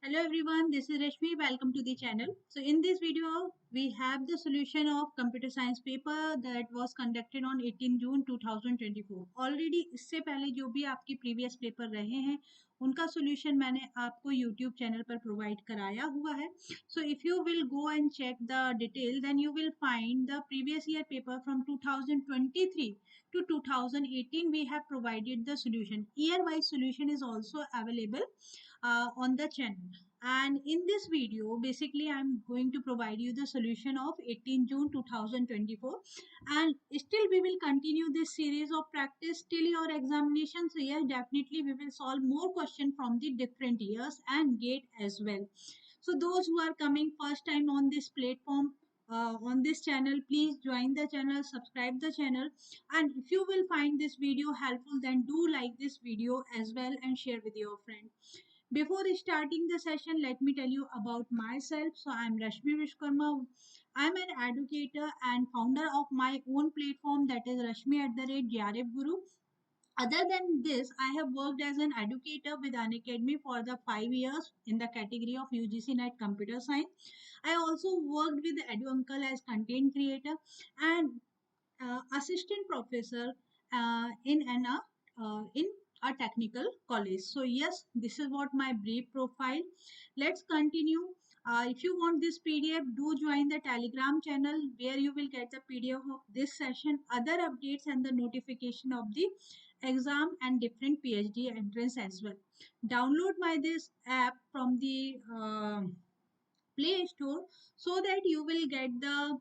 Hello everyone, this is Rashmi. Welcome to the channel. So in this video, we have the solution of computer science paper that was conducted on 18 June 2024. Already इससे पहले जो भी आपके previous paper रहे हैं, उनका solution मैंने आपको YouTube channel पर provide कराया हुआ है. So if you will go and check the detail, then you will find the previous year paper from 2023 to 2018. We have provided the solution. Year-wise solution is also available on the channel, and in this video basically I'm going to provide you the solution of 18 June 2024, and still we will continue this series of practice till your examination. So yes, definitely we will solve more questions from the different years and gate as well. So those who are coming first time on this platform, on this channel, please join the channel, subscribe the channel, and if you will find this video helpful, then do like this video as well and share with your friend. Before starting the session, let me tell you about myself. So I'm Rashmi Vishkarma. I'm an educator and founder of my own platform, that is Rashmi @JRF Guru. Other than this, I have worked as an educator with Unacademy for the 5 years in the category of UGC NET Computer Science. I also worked with Edu Uncle as content creator and assistant professor in a technical college. So yes, this is what my brief profile. Let's continue. If you want this PDF, do join the Telegram channel where you will get the PDF of this session, other updates, and the notification of the exam and different PhD entrance as well. Download my this app from the Play Store so that you will get the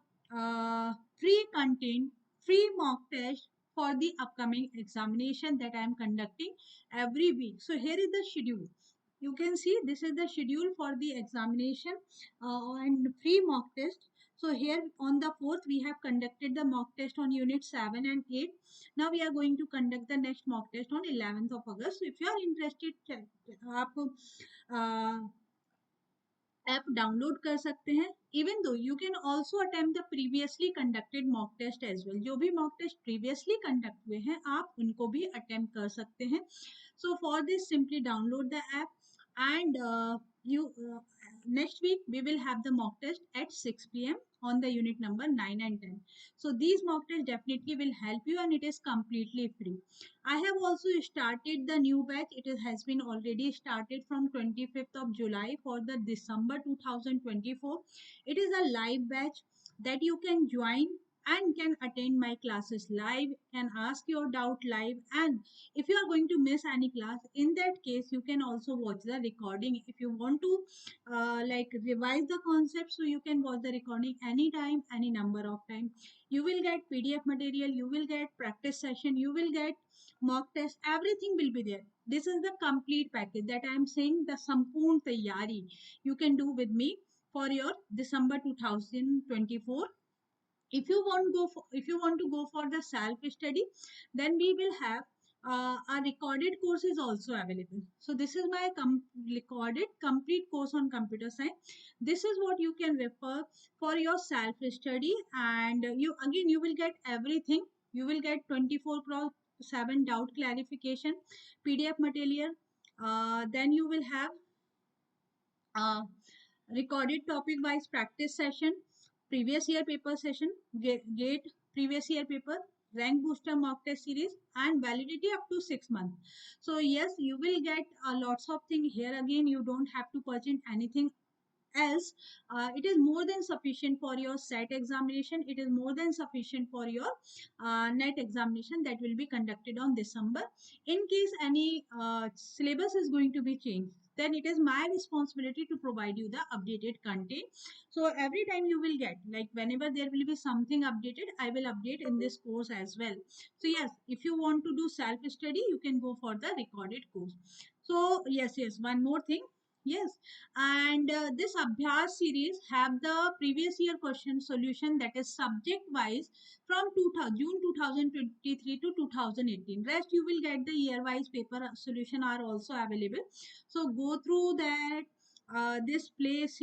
free content, free mock test for the upcoming examination that I am conducting every week. So here is the schedule. You can see this is the schedule for the examination and free mock test. So here on the 4th we have conducted the mock test on unit 7 and 8. Now we are going to conduct the next mock test on 11th of August. So if you are interested, आप app download कर सकते हैं. Even though you can also attempt the previously conducted mock test as well. जो भी mock test previously conduct हुए हैं आप उनको भी अटेम्प्ट कर सकते हैं. So for this simply download the app and you next week we will have the mock test at 6 p.m. on the unit number 9 and 10. So these mock tests definitely will help you and it is completely free. I have also started the new batch. Has been already started from 25th of July for the December 2024. It is a live batch that you can join and can attend my classes live, can ask your doubt live, and if you are going to miss any class, in that case you can also watch the recording. If you want to like revise the concept, so you can watch the recording anytime, any number of time. You will get PDF material, you will get practice session, you will get mock test, everything will be there. This is the complete package that I am saying, the sampoorn taiyari you can do with me for your December 2024. If you want to go for the self study, then we will have a recorded course is also available. So this is my recorded complete course on computer science. This is what you can refer for your self study, and you will get everything. You will get 24/7 doubt clarification, PDF material. Then you will have uh, recorded topic wise practice session, previous year paper session, gate previous year paper, rank booster mock test series, and validity up to 6 months. So yes, you will get lots of things here. Again, you don't have to purchase anything else. It is more than sufficient for your set examination. It is more than sufficient for your net examination that will be conducted on December. In case any syllabus is going to be changed, then it is my responsibility to provide you the updated content. So every time you will get, like whenever there will be something updated, I will update in this course as well. So yes, if you want to do self study, you can go for the recorded course. So yes, one more thing. Yes, and this Abhyas series have the previous year question solution, that is subject wise, from June 2023 to 2018. Rest you will get the year wise paper solution are also available. So go through that this playlist.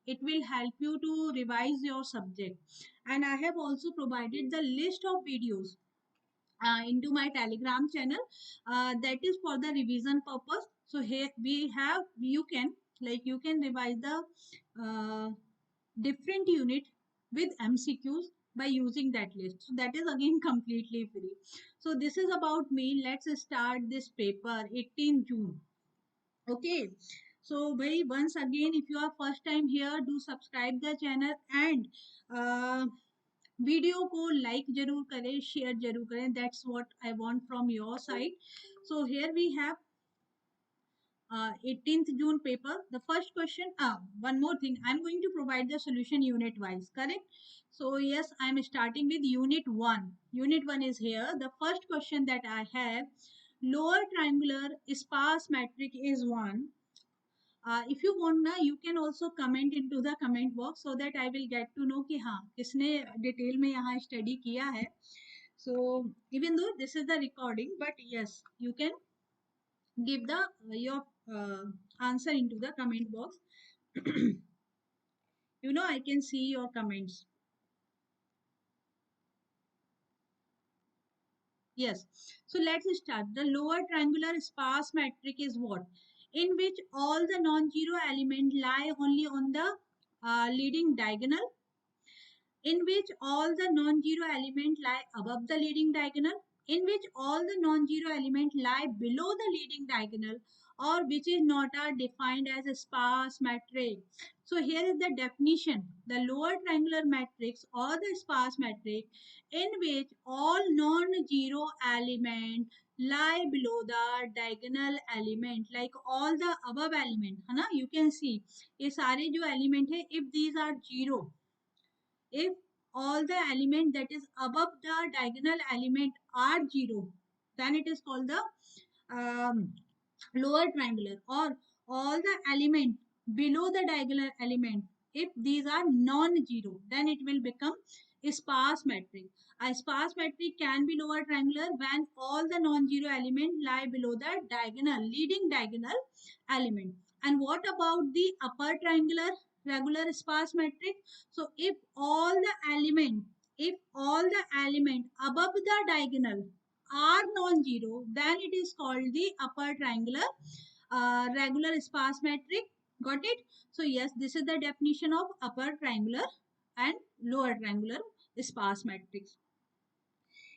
It will help you to revise your subject, and I have also provided the list of videos into my Telegram channel that is for the revision purpose. So here we have, you can revise the different unit with MCQs by using that list. So that is again completely free. So this is about me. Let's start this paper 18 June. Okay. So भाई once again, if you are first time here, do subscribe the channel and video को like जरूर करें, share जरूर करें. That's what I want from your side. So here we have 18th June paper. The first question, one more thing, I'm going to provide the solution unit wise, correct? So yes, I'm starting with unit 1. Unit 1 is here. The first question that I have, lower triangular sparse matrix is 1. If you want na, you can also comment into the comment box so that I will get to know कि हाँ किसने detail में यहाँ study किया है. So even though this is the recording, but yes, you can give the your answer into the comment box. You know, I can see your comments. Yes. So let's start. The lower triangular sparse matrix is what? In which all the non-zero elements lie only on the leading diagonal, in which all the non-zero elements lie above the leading diagonal, in which all the non-zero elements lie below the leading diagonal, or which is not are defined as a sparse matrix. So here is the definition. The lower triangular matrix or the sparse matrix in which all non-zero elements lie below the diagonal element, like all the above element है ना. You can see ये सारे जो element है, if these are zero, if all the element that is above the diagonal element are zero, then it is called the lower triangular. Or all the element below the diagonal element, if these are non-zero, then it will become a sparse matrix. A sparse matrix can be lower triangular when all the non-zero elements lie below the diagonal, leading diagonal element. And what about the upper triangular regular sparse matrix? So if all the element above the diagonal are non-zero, then it is called the upper triangular regular sparse matrix. Got it? So yes, this is the definition of upper triangular and lower triangular sparse matrix.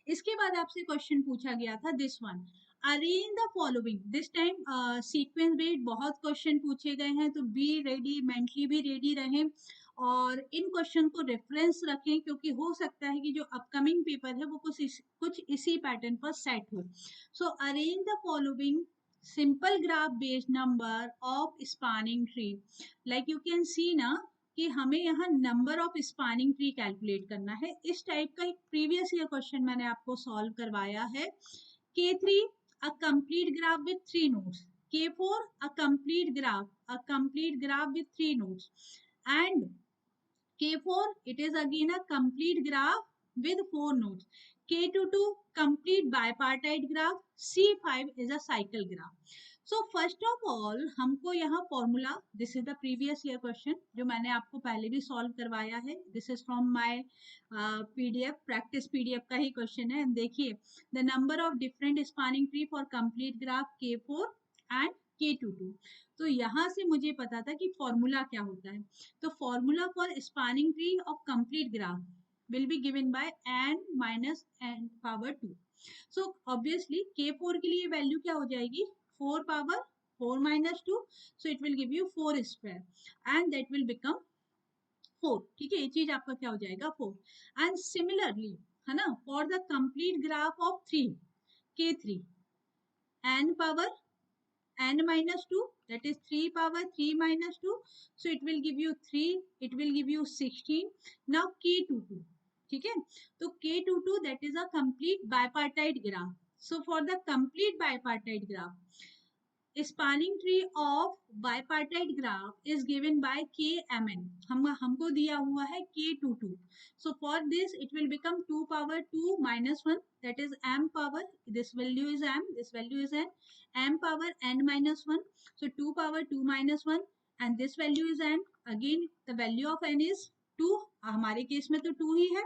इसके बाद आपसे question पूछा गया था this one, arrange the following. This time sequence based बहुत question पूछे गए हैं, तो बी रेडी, मेंटली भी रेडी रहें और इन क्वेश्चन को रेफरेंस रखें, क्योंकि हो सकता है कि जो अपकमिंग पेपर है वो कुछ इसी पैटर्न पर सेट हो. सो arrange the following simple graph based number of spanning tree. Like you can see ना कि हमें यहाँ number of spanning tree calculate करना है. इस टाइप का एक प्रीवियस ईयर क्वेश्चन मैंने आपको सॉल्व करवाया है. K3 a complete graph with 3 nodes, K4 a complete graph with 3 nodes, and K4 it is again a complete graph with 4 nodes, K22 complete bipartite graph, C5 is a cycle graph. So first of all हमको यहाँ formula, this is the previous year question जो मैंने आपको पहले भी solve करवाया है. This is from my PDF, practice PDF का ही क्वेश्चन है. देखिए, the number of different spanning tree for complete graph K4 and K22. तो यहाँ से मुझे पता था कि फॉर्मूला क्या होता है. तो formula for spanning tree of complete graph will be given by n minus n power 2. So obviously K4 के लिए वैल्यू क्या हो जाएगी, 4 power 4 minus 2, so it will give you 4 square and that will become 4. ठीक है, ये चीज आपका क्या हो जाएगा 4. एंड सिमिलरली है ना, for the complete graph of 3 K3, n power n minus 2, that is 3 power 3 minus 2, so it will give you 3, it will give you 16. Now K22, ठीक है, तो K22 that is a complete bipartite graph. So for the complete bipartite graph, spanning tree of bipartite graph is given by KMN. हमको दिया हुआ है K22. So for this it will become 2 power 2 minus 1, that is m power, this value is m, this value is n, m power n minus 1, so 2 power 2 minus 1 and this value is n. again the value of n is 2, हमारे case में तो 2 ही है,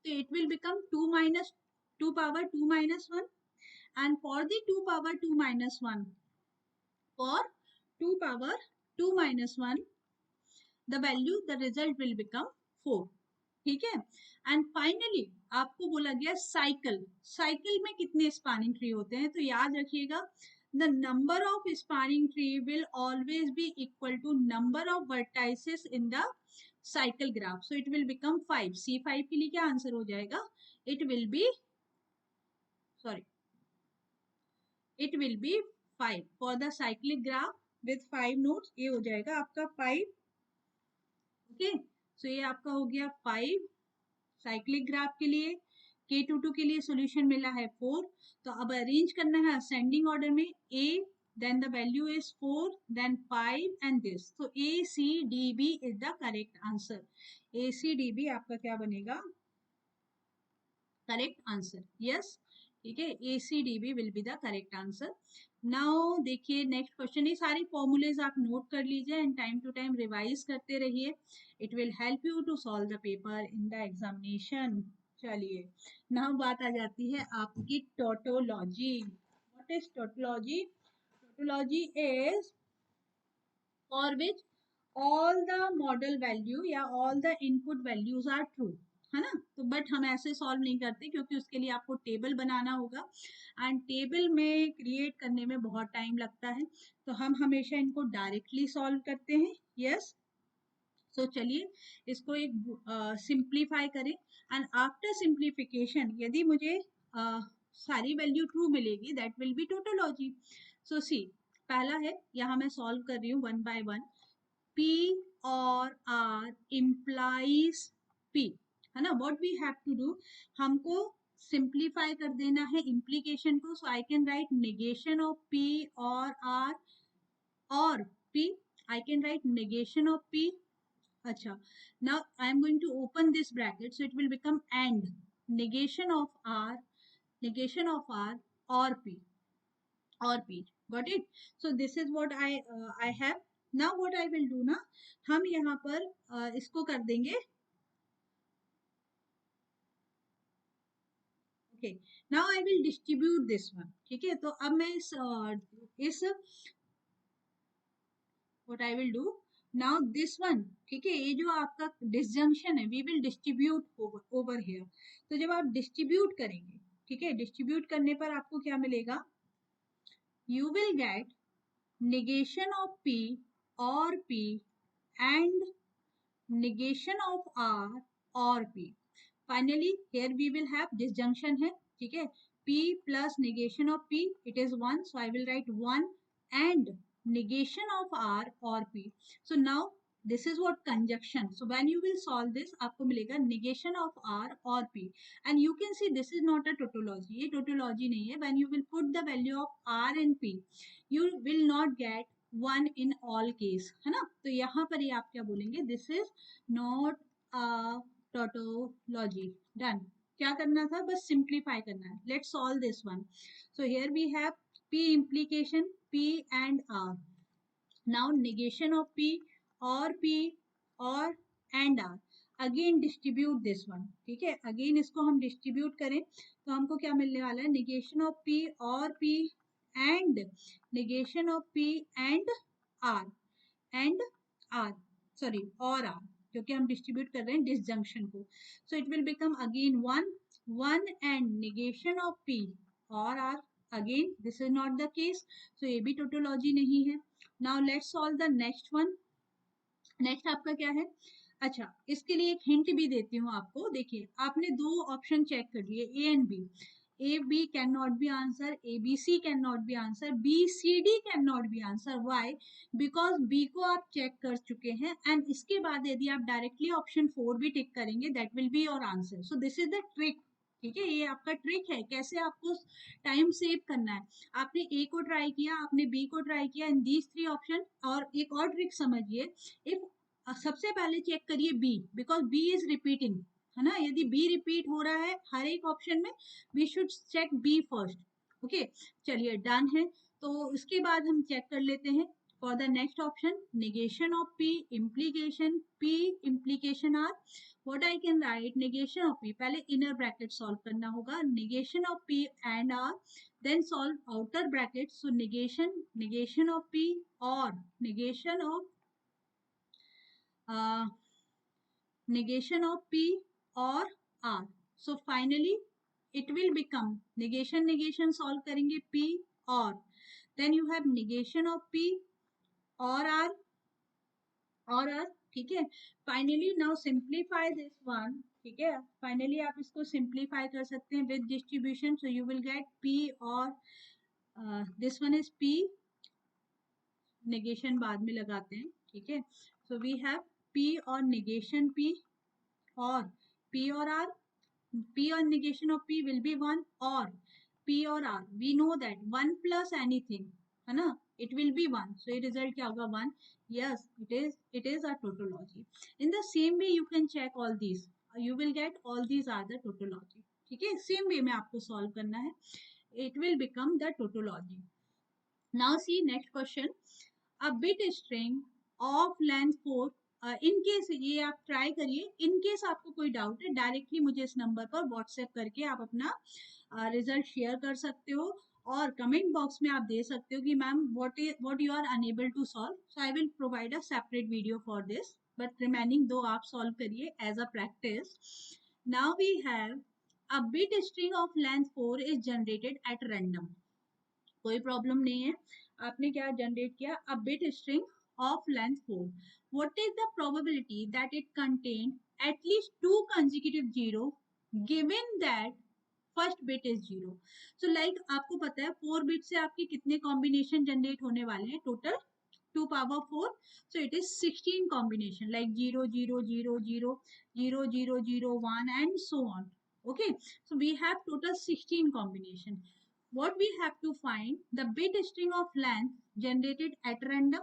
तो it will become 2 power 2 minus 1. And for the 2 power 2 minus 1, for 2 power 2 minus 1 the value the result will become 4. ठीक है. And finally आपको बोला गया साइकिल. साइकिल में कितने स्पैनिंग ट्री होते हैं? तो याद रखिएगा the number of spanning tree will always be equal to number of vertices in the cycle graph. So it will become 5. C5 के लिए क्या आंसर हो जाएगा? It will be 5 for the cyclic graph with 5 nodes. ये हो जाएगा आपका 5. Okay, सो ये आपका हो गया 5 साइक्लिक ग्राफ के लिए. K22 के लिए सॉल्यूशन मिला है 4. तो अब अरेंज करना है असेंडिंग ऑर्डर में. A then the value is 4 then 5 and this. So A C D B is the correct answer. A C D B आपका क्या बनेगा? Correct answer. यस, ठीक है, ACDB will be the correct answer. Now देखिए next question. ये सारी formulas आप note कर लीजिए and time to time revise करते रहिए. It will help you to solve the paper in the examination. चलिए, नाउ बात आ जाती है आपकी tautology. What is tautology? Tautology is for which all the model value या all the input values are true, है ना. तो बट हम ऐसे सॉल्व नहीं करते क्योंकि उसके लिए आपको टेबल बनाना होगा एंड टेबल में क्रिएट करने में बहुत टाइम लगता है. तो हम हमेशा इनको डायरेक्टली सॉल्व करते हैं. यस, सो चलिए इसको एक सिंप्लीफाई करें एंड आफ्टर सिंप्लीफिकेशन यदि मुझे सारी वैल्यू ट्रू मिलेगी दैट विल बी टोटोलॉजी. सो सी, पहला है, यहाँ मैं सॉल्व कर रही हूँ वन बाय वन. P और R implies P, है ना. What we have to do, हमको सिंप्लीफाई कर देना है इम्प्लीकेशन को. So I can write negation of P और R और P. I can write negation of P. अच्छा, now I am going to open this bracket, so it will become and negation of R or P. Got it? So this is what I have. Now what I will do ना, हम यहाँ पर इसको कर देंगे. Okay, now I will distribute this one. ठीक है, तो अब मैं इस what I will do now this one. ठीक है, ये जो आपका डिसजंक्शन है we will distribute over here. तो जब आप डिस्ट्रीब्यूट करेंगे, ठीक है, डिस्ट्रीब्यूट करने पर आपको क्या मिलेगा? You will get negation of P or P and negation of R or P. Finally here we will have disjunction है. ठीक है, P plus negation of P, it is 1, so I will write 1 and negation of R or P. So now this is what conjunction. So when you will solve this आपको मिलेगा negation of R or P and you can see this is not a tautology. ये tautology नहीं है. When you will put the value of R and P you will not get 1 in all case, है ना. तो यहाँ पर ये आप क्या बोलेंगे? This is not a tautology. Done. क्या करना था? बस सिंप्लीफाई करना है. Let's solve this one. So here we have P implication P and R. Now negation of P और P और and R. Again distribute this one. ठीक है, अगेन इसको हम डिस्ट्रीब्यूट करें तो हमको क्या मिलने वाला है? नेगेशन ऑफ P और P and negation of P and R sorry और R, क्योंकि हम डिस्ट्रीब्यूट कर रहे हैं डिसजंक्शन को. So it will become again 1 and negation of P और R. Again this is not the case, so ये भी टोटोलॉजी नहीं है. Now let's solve the next one. Next आपका क्या है? अच्छा, इसके लिए एक हिंट भी देती हूँ आपको. देखिए, आपने दो ऑप्शन चेक कर लिए, A and B. A B cannot be answer, A B C cannot be answer, B C D cannot be answer. Why? Because B को आप चेक कर चुके हैं and इसके बाद यदि आप डायरेक्टली ऑप्शन 4 भी टिक करेंगे that will be your answer. So this is the trick. ठीक है, ये आपका ट्रिक है कैसे आपको टाइम सेव करना है. आपने ए को ट्राई किया, आपने बी को ट्राई किया इन दीज 3 ऑप्शन. और एक और ट्रिक समझिए. इफ सबसे पहले चेक करिए B, because B is repeating, है ना. यदि बी रिपीट हो रहा है हर एक ऑप्शन में, we should check B first. Okay, चलिए डन है. तो उसके बाद हम चेक कर लेते हैं For the next option, negation of P, implication P, implication R. What I can write, negation of P, पहले inner bracket solve करना होगा, negation of P and R, then solve outer bracket. So negation of P or negation of P or R. So finally it will become negation solve करेंगे P or, then you have negation of P or R और R, ठीक है. Finally now simplify this one, ठीक है. Finally आप इसको simplify कर सकते हैं with distribution. So you will get P और this one is P, negation बाद में लगाते हैं, ठीक है. सो वी हैव P और नेगेशन P और P और R. P और negation of P will be 1 or P or R. We know that 1 plus anything, है ना, it will be 1. So ये result क्या होगा 1. Yes, it is a tautology. In the same way you can check all these. You will get all these are the tautology. ठीक है, same way में आपको solve करना है. It will become the tautology. Now see next question. A bit string of length 4. In case ये आप try करिए, in case आपको कोई डाउट है डायरेक्टली मुझे इस नंबर पर व्हाट्सएप करके आप अपना रिजल्ट शेयर कर सकते हो और कमेंट बॉक्स में आप दे सकते हो कि ma'am what you are unable to solve. So I will provide a separate video for this, but remaining दो आप सॉल्व करिए as a practice. Now we have a bit string of length 4 is generated at random. कोई problem नहीं है, आपने क्या generate किया, a bit string of length 4. What is the probability that it contain at least 2 consecutive 0 given that first bit is 0. So like आपको पता है 4 bit से आपके कितने कॉम्बिनेशन जनरेट होने वाले हैं, total 2 power 4. So it is 16 combination like 0 0 0 0 0 0 0 1 and so on. Okay, so we have total 16 combination. What we have to find, the bit string of length generated at random,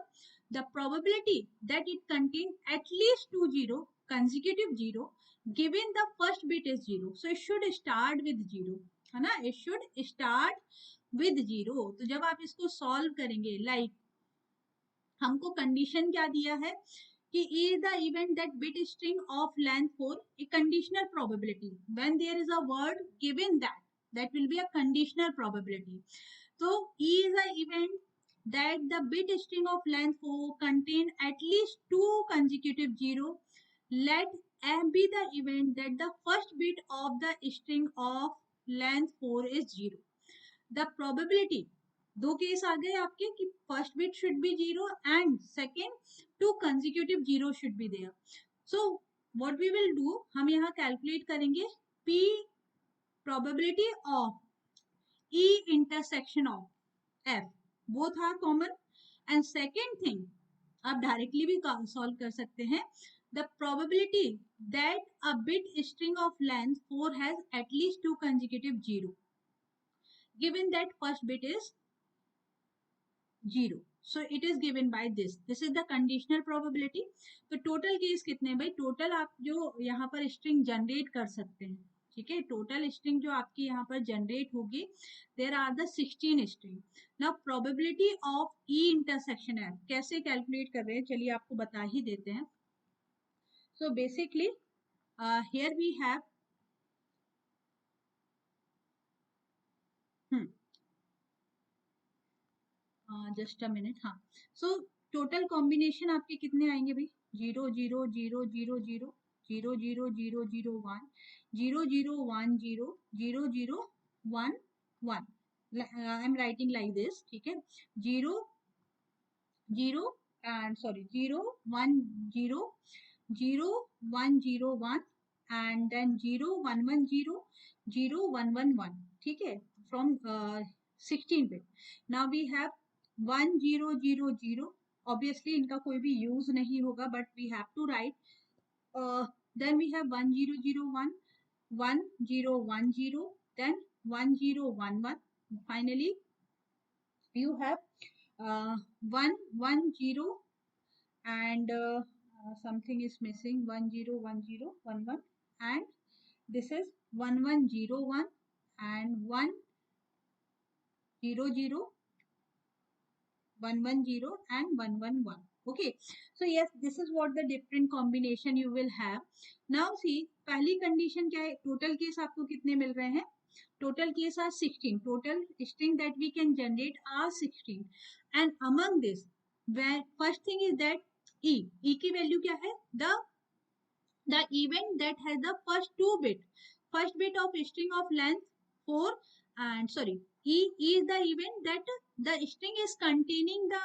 the probability that it contains at least 2 0 consecutive 0 given the first bit is 0. So it should start with 0, है ना, it should start with 0. तो जब आप इसको solve करेंगे, like हमको condition क्या दिया है कि is the event that bit string of length 4 a conditional probability when there is a word given that will be a conditional probability. So is the event that the bit string of length 4 contain at least 2 consecutive 0. Let M be the event that the first bit of the string of length 4 is 0. The probability, दो case आ गए आपके कि first bit should be 0 and second 2 consecutive 0 should be there. So what we will do, हम यहाँ calculate करेंगे P probability of E intersection of F, both are common. And second thing आप directly भी solve कर सकते हैं, the probability that a bit string of length 4 has at least 2 consecutive 0 given that first bit is 0. So it is given by this. This is the conditional probability. तो total case कितने भाई, total आप जो यहाँ पर string generate कर सकते हैं, ठीक है, टोटल स्ट्रिंग जो आपकी यहाँ पर जनरेट होगी, there are the 16 string. Now probability of E intersection F कैसे कैलकुलेट कर रहे हैं, चलिए आपको बता ही देते हैं. So basically here we have just a minute. हाँ, सो टोटल कॉम्बिनेशन आपके कितने आएंगे भाई, 0 0 0 0 0 0 0 0 0 1 0 0 1 0 0 0 1 1. I am writing like this, ठीक है, 0 0 एंड सॉरी 0 1 0 0 1 0 1 and then 0 1 1 0 0 1 1 1, ठीक है, from 16 bit. Now we have 1 0 0 0, obviously इनका कोई भी यूज नहीं होगा, but we have to write. Then we have 1 0 0 1 1 0 1 0, then 1 0 1 1. Finally you have 1 1 0 and something is missing, 1 0 1 0 1 1, and this is 1 1 0 1 and 1 0 0 110 and 111. Okay, so yes, this is what the different combination you will have. Now see, पहली condition क्या है, total case आपको कितने मिल रहे हैं, total case are 16, total string that we can generate are 16, and among this, where first thing is that e की value क्या है, the event that has the first bit of string of length 4, and sorry, e is the event that the string is containing the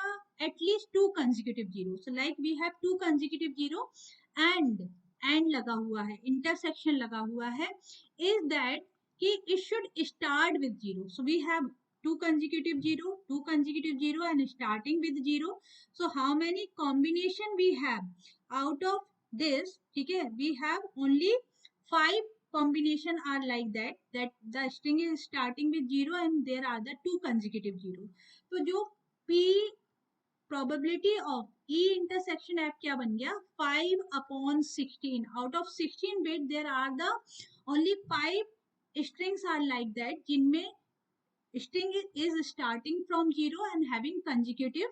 at least two consecutive zeros. So like we have two consecutive zero and लगा हुआ है, intersection लगा हुआ है, is that कि it should start with zero. So we have two consecutive zero and starting with zero. So how many combination we have out of this, ठीक है, we have only 5 combination are like that the string is starting with 0 and there are the two consecutive 0. तो जो p probability of e intersection f क्या बन गया, 5/16. out of 16 bit there are the only 5 strings are like that जिनमें string is starting from 0 and having consecutive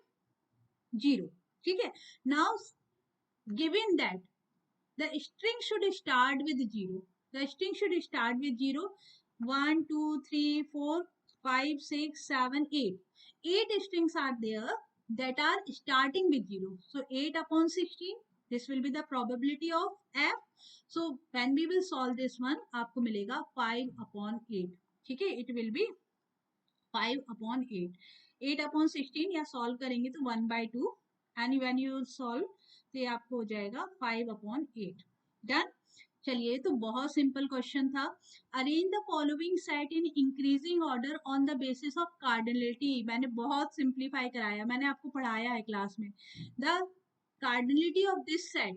0. ठीक है, now given that the string should start with 0. The string should start with 0. 1, 2, 3, 4, 5, 6, 7, 8. 8 strings are there that are starting with 0. So 8/16. This will be the probability of f. So when we will solve this one, आपको मिलेगा 5/8. ठीक है, it will be 5/8. 8/16 या solve करेंगे तो 1/2, and when you solve तो ये आपको हो जाएगा 5/8. डन. चलिए, तो बहुत सिंपल क्वेश्चन था. Arrange the following set in increasing order on the basis of cardinality. मैंने बहुत सिंप्लीफाई कराया, मैंने आपको पढ़ाया है क्लास में. The cardinality of this set,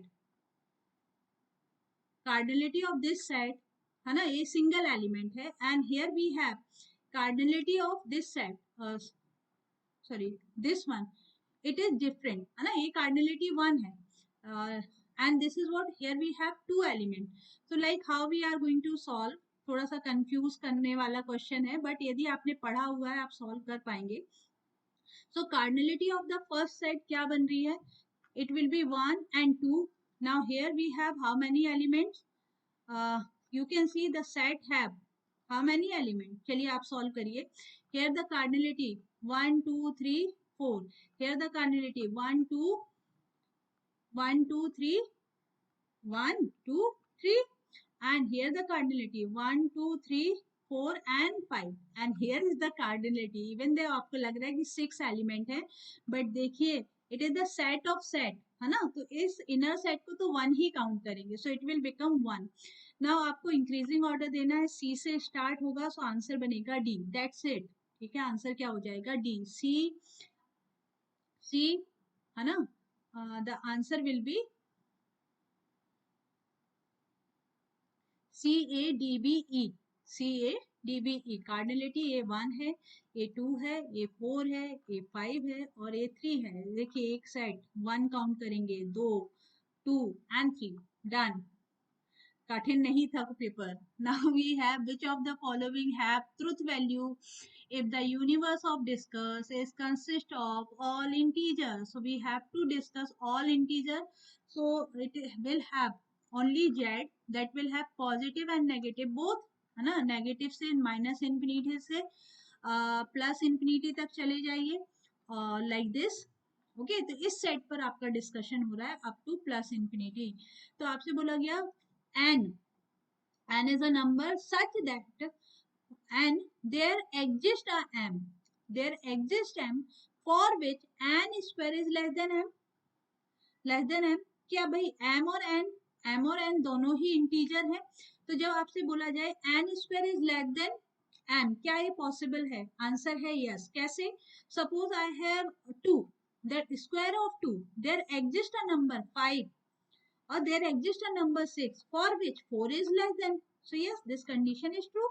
cardinality of this set है ना, ये सिंगल एलिमेंट है, and here we have cardinality of this set, sorry this one, it is different है ना, ये cardinality 1 है, and this is what here we have two element. So like how we are going to solve, थोड़ा सा confuse करने वाला question है, but यदि आपने पढ़ा हुआ है आप सॉल्व कर पाएंगे. So cardinality of the first set क्या बन रही है, it will be 1 and 2. Now here we have how many elements, you can see the set have how many elements. चलिए आप सॉल्व करिए. Here the cardinality 1 2 3 4. Here the cardinality 1 2 1 2 3 1 2 3, and here the cardinality 1 2 3 4 and 5, and here is the cardinality. even though आपको लग रहा है कि 6 element है, but देखिए it is the set of set है ना, तो इस इनर सेट को तो 1 ही काउंट करेंगे, सो इट विल बिकम 1. नाउ आपको इंक्रीजिंग ऑर्डर देना है, सी से स्टार्ट होगा, सो आंसर बनेगा डी. That's it. ठीक है, आंसर क्या हो जाएगा, डी. सी है ना, the answer will be CADBE. CADBE. Cardinality A1 है, A2 है, A4 है, A5 है और A3 है. देखिए एक सेट 1 काउंट करेंगे, 2 2 and 3. डन. कठिन नहीं था paper. Now we have which of the following have truth value if the universe of discuss is consist of all integers. So we have to discuss all integer, so it will have only z that will have positive and negative both है ना. Negative से minus infinity से plus infinity तक चले जाइए, like this. Okay, तो इस set पर आपका डिस्कशन हो रहा है अप टू प्लस इन्फिनिटी. तो आपसे बोला गया n is a number such that and there exists a m for which n square is less than m. क्या भाई, m और n दोनों ही इंटीजर है, तो जब आपसे बोला जाए n square is less than m, क्या ये पॉसिबल है, आंसर है यस. कैसे, suppose I have 2, that square of 2, there exist a number 5 or there exists a number 6 for which 4 is less than, so yes this condition is true.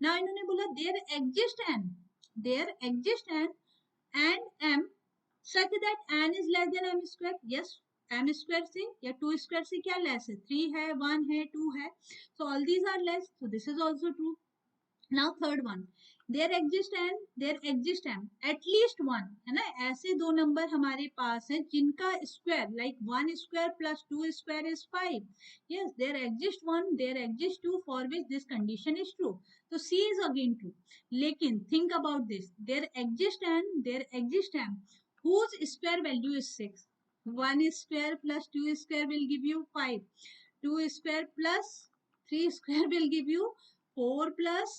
Now इन्होंने बोला there exists n and m such that n is less than m square. yes, m square से या 2 square से क्या less है, 3 है, 1 है, 2 है, so all these are less, so this is also true. Now third one, there exist m at least one, है ना, ऐसे दो नंबर हमारे पास हैं जिनका square like 1 square plus 2 square is 5. Yes, there exist one, there exist two for which this condition is true. तो C is again true. लेकिन think about this, there exist m whose square value is 6. 1 square plus 2 square will give you 5. 2 square plus 3 square will give you 4 plus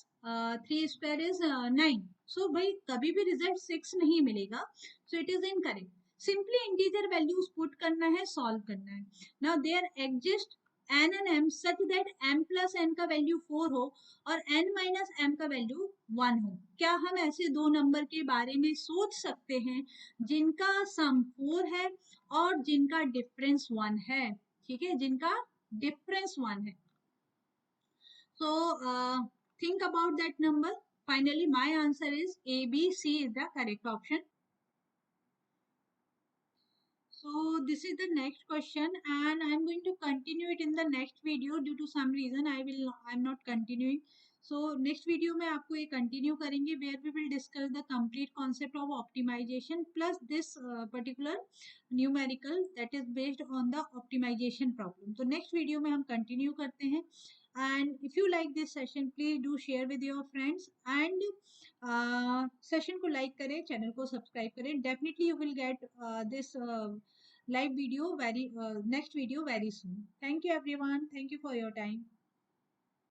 3 square is 9. So भाई कभी भी result 6 नहीं मिलेगा. So it is incorrect. Simply integer values put करना है, solve करना है. Now there exist n and m such that m plus n का वैल्यू 4 हो और n माइनस m का वैल्यू 1 हो. क्या हम ऐसे दो नंबर के बारे में सोच सकते हैं जिनका सम 4 है और जिनका डिफरेंस 1 है? ठीक है, जिनका डिफरेंस 1 है. So think about that number. Finally, my answer is A, B, C is the correct option. So this is the next question, and I'm going to continue it in the next video. Due to some reason, I'm not continuing. So next video में आपको ये continue करेंगे where we will discuss the complete concept of optimization plus this particular numerical that is based on the optimization problem. तो next video में हम continue करते हैं. And if you like this session, please do share with your friends and session को like करें, channel को subscribe करें. Definitely you will get this live video very next video very soon. Thank you everyone. Thank you for your time.